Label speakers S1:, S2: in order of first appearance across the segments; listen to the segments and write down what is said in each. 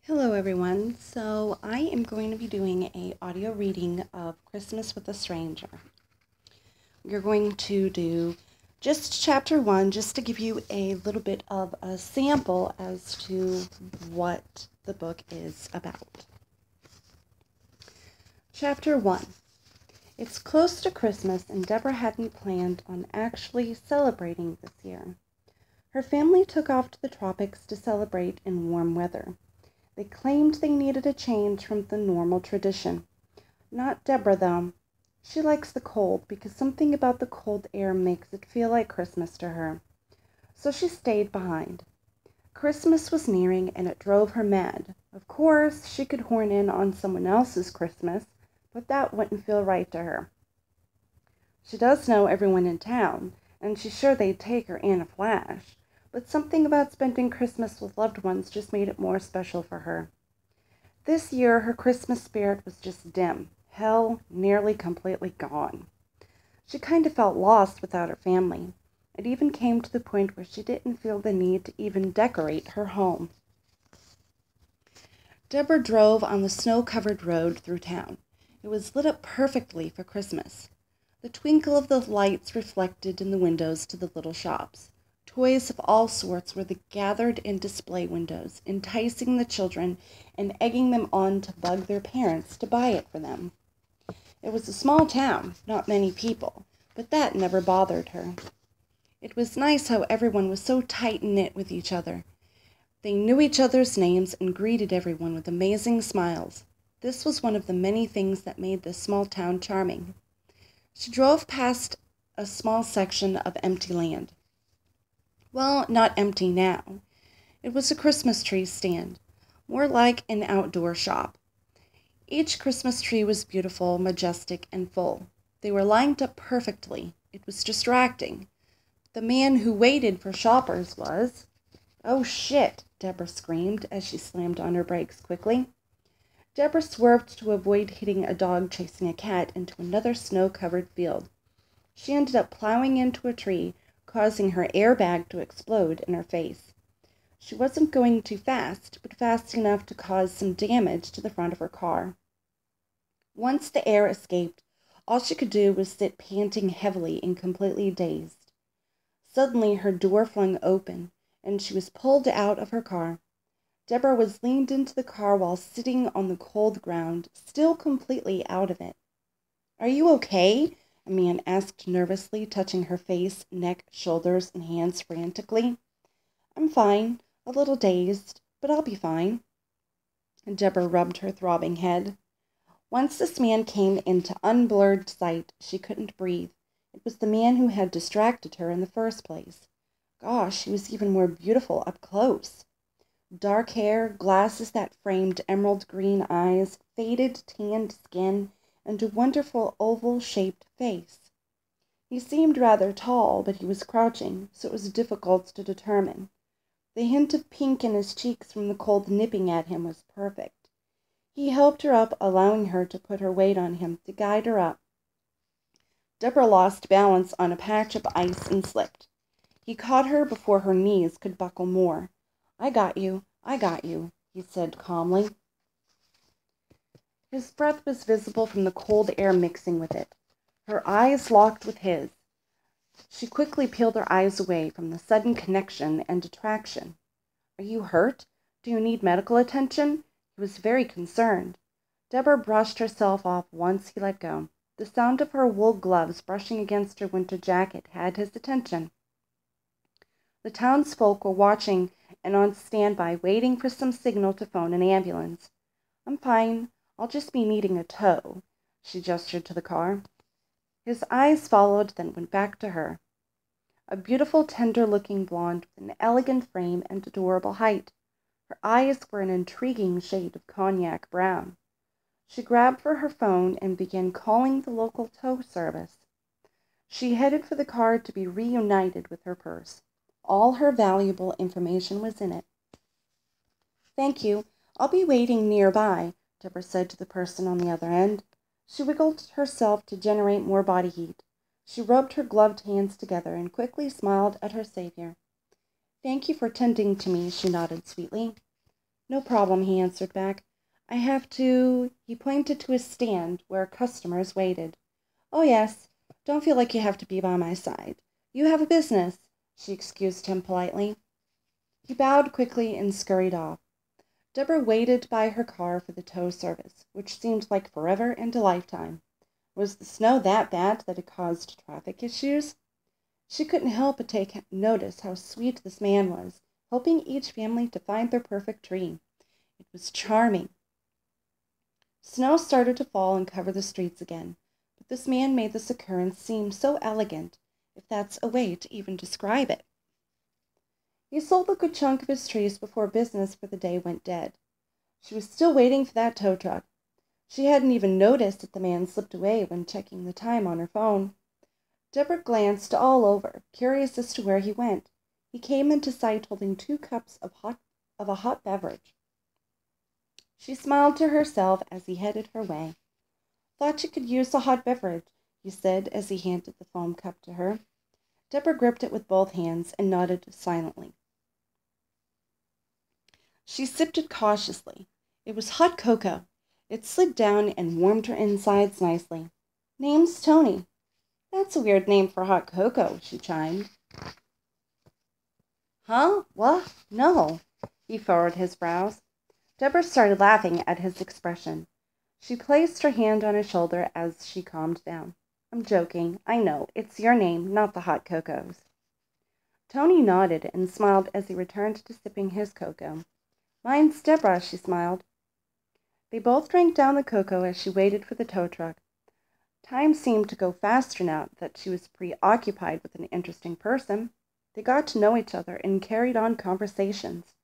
S1: Hello everyone. So I am going to be doing a audio reading of Christmas with a Stranger. We're going to do just chapter 1 just to give you a little bit of a sample as to what the book is about. Chapter 1. It's close to Christmas and Deborah hadn't planned on actually celebrating this year. Her family took off to the tropics to celebrate in warm weather. They claimed they needed a change from the normal tradition. Not Deborah, though. She likes the cold because something about the cold air makes it feel like Christmas to her. So she stayed behind. Christmas was nearing and it drove her mad. Of course, she could horn in on someone else's Christmas, but that wouldn't feel right to her. She does know everyone in town, and she's sure they'd take her in a flash. But something about spending Christmas with loved ones just made it more special for her. This year, her Christmas spirit was just dim. Hell, nearly completely gone. She kind of felt lost without her family. It even came to the point where she didn't feel the need to even decorate her home. Deborah drove on the snow-covered road through town. It was lit up perfectly for Christmas. The twinkle of the lights reflected in the windows to the little shops. Toys of all sorts were gathered in display windows, enticing the children and egging them on to bug their parents to buy it for them. It was a small town, not many people, but that never bothered her. It was nice how everyone was so tight-knit with each other. They knew each other's names and greeted everyone with amazing smiles. This was one of the many things that made this small town charming. She drove past a small section of empty land. Well, not empty now. It was a Christmas tree stand, more like an outdoor shop. Each Christmas tree was beautiful, majestic, and full. They were lined up perfectly. It was distracting. The man who waited for shoppers was... "Oh, shit!" Deborah screamed as she slammed on her brakes quickly. Deborah swerved to avoid hitting a dog chasing a cat into another snow-covered field. She ended up plowing into a tree, causing her airbag to explode in her face. She wasn't going too fast, but fast enough to cause some damage to the front of her car. Once the air escaped, all she could do was sit panting heavily and completely dazed. Suddenly her door flung open, and she was pulled out of her car. Deborah was leaned into the car while sitting on the cold ground, still completely out of it. "Are you okay?" a man asked nervously, touching her face, neck, shoulders, and hands frantically. "I'm fine, a little dazed, but I'll be fine." Deborah rubbed her throbbing head. Once this man came into unblurred sight, she couldn't breathe. It was the man who had distracted her in the first place. Gosh, he was even more beautiful up close. Dark hair, glasses that framed emerald green eyes, faded tanned skin, and a wonderful oval-shaped face. He seemed rather tall, but he was crouching, so it was difficult to determine. The hint of pink in his cheeks from the cold nipping at him was perfect. He helped her up, allowing her to put her weight on him to guide her up. Deborah lost balance on a patch of ice and slipped. He caught her before her knees could buckle more. I got you, he said calmly. His breath was visible from the cold air mixing with it. Her eyes locked with his. She quickly peeled her eyes away from the sudden connection and attraction. "Are you hurt? Do you need medical attention?" He was very concerned. Deborah brushed herself off once he let go. The sound of her wool gloves brushing against her winter jacket had his attention. The townsfolk were watching and on standby, waiting for some signal to phone an ambulance. "I'm fine. I'll just be needing a tow." She gestured to the car. His eyes followed, then went back to her. A beautiful, tender-looking blonde with an elegant frame and adorable height. Her eyes were an intriguing shade of cognac brown. She grabbed for her phone and began calling the local tow service. She headed for the car to be reunited with her purse. All her valuable information was in it. "Thank you. I'll be waiting nearby," Deborah said to the person on the other end. She wiggled herself to generate more body heat. She rubbed her gloved hands together and quickly smiled at her savior. "Thank you for tending to me," she nodded sweetly. No problem, he answered back. I have to. He pointed to a stand where customers waited. Oh, yes. Don't feel like you have to be by my side. You have a business, she excused him politely. He bowed quickly and scurried off. Deborah waited by her car for the tow service, which seemed like forever and a lifetime. Was the snow that bad that it caused traffic issues? She couldn't help but take notice how sweet this man was, helping each family to find their perfect tree. It was charming. Snow started to fall and cover the streets again, but this man made this occurrence seem so elegant, if that's a way to even describe it. He sold a good chunk of his trees before business for the day went dead. She was still waiting for that tow truck. She hadn't even noticed that the man slipped away when checking the time on her phone. Deborah glanced all over, curious as to where he went. He came into sight holding 2 cups of a hot beverage. She smiled to herself as he headed her way. Thought you could use a hot beverage, he said as he handed the foam cup to her. Deborah gripped it with both hands and nodded silently. She sipped it cautiously. It was hot cocoa. It slid down and warmed her insides nicely. Name's Tony. That's a weird name for hot cocoa, she chimed. Huh? What? No. He furrowed his brows. Deborah started laughing at his expression. She placed her hand on his shoulder as she calmed down. I'm joking. I know. It's your name, not the hot cocoa's. Tony nodded and smiled as he returned to sipping his cocoa. Mine's Deborah, she smiled. They both drank down the cocoa as she waited for the tow truck. Time seemed to go faster now that she was preoccupied with an interesting person. They got to know each other and carried on conversations.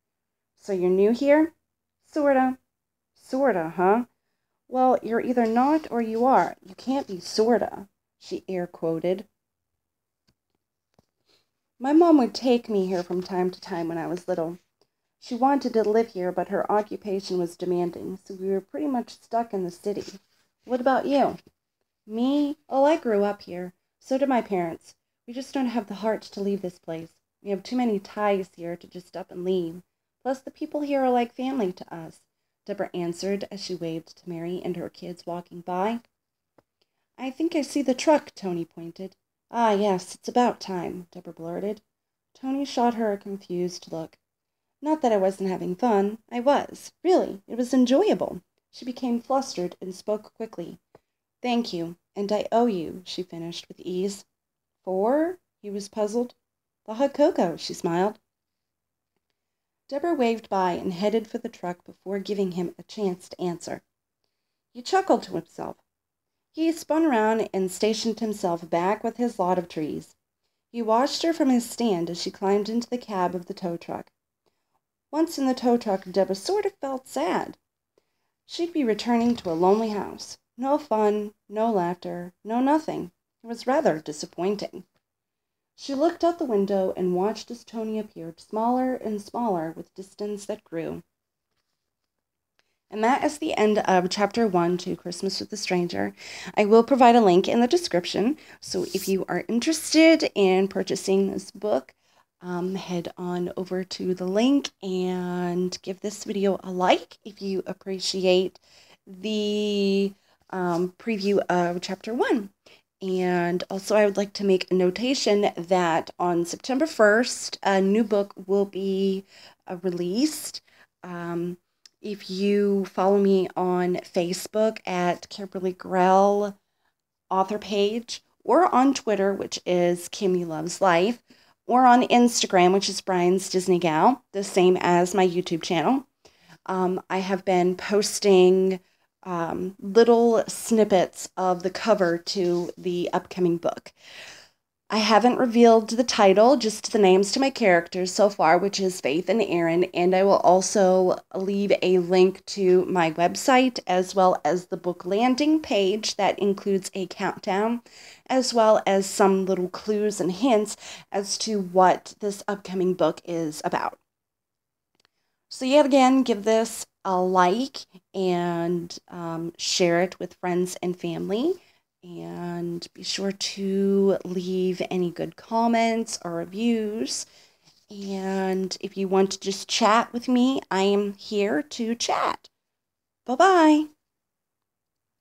S1: So you're new here? Sorta. Sorta, huh? Well, you're either not or you are. You can't be sorta, she air quoted. My mom would take me here from time to time when I was little. She wanted to live here, but her occupation was demanding, so we were pretty much stuck in the city. What about you? Me? Oh, I grew up here. So did my parents. We just don't have the heart to leave this place. We have too many ties here to just up and leave. Plus, the people here are like family to us, Deborah answered as she waved to Mary and her kids walking by. I think I see the truck, Tony pointed. Ah, yes, it's about time, Deborah blurted. Tony shot her a confused look. Not that I wasn't having fun. I was. Really, it was enjoyable. She became flustered and spoke quickly. Thank you, and I owe you, she finished with ease. For? He was puzzled. The hot cocoa, she smiled. Deborah waved by and headed for the truck before giving him a chance to answer. He chuckled to himself. He spun around and stationed himself back with his lot of trees. He watched her from his stand as she climbed into the cab of the tow truck. Once in the tow truck, Deborah sort of felt sad. She'd be returning to a lonely house. No fun, no laughter, no nothing. It was rather disappointing. She looked out the window and watched as Tony appeared smaller and smaller with distance that grew. And that is the end of Chapter 1 to Christmas with a Stranger. I will provide a link in the description, so if you are interested in purchasing this book, head on over to the link and give this video a like if you appreciate the preview of Chapter 1. And also I would like to make a notation that on September 1st, a new book will be released. If you follow me on Facebook at Kimberly Grell author page, or on Twitter, which is Kimmy Loves Life, or on Instagram, which is Brian's Disney Gal, the same as my YouTube channel, I have been posting little snippets of the cover to the upcoming book. I haven't revealed the title, just the names to my characters so far, which is Faith and Aaron, and I will also leave a link to my website as well as the book landing page that includes a countdown, as well as some little clues and hints as to what this upcoming book is about. So yet again, give this a like and share it with friends and family. And be sure to leave any good comments or reviews. And if you want to just chat with me, I am here to chat. Bye-bye.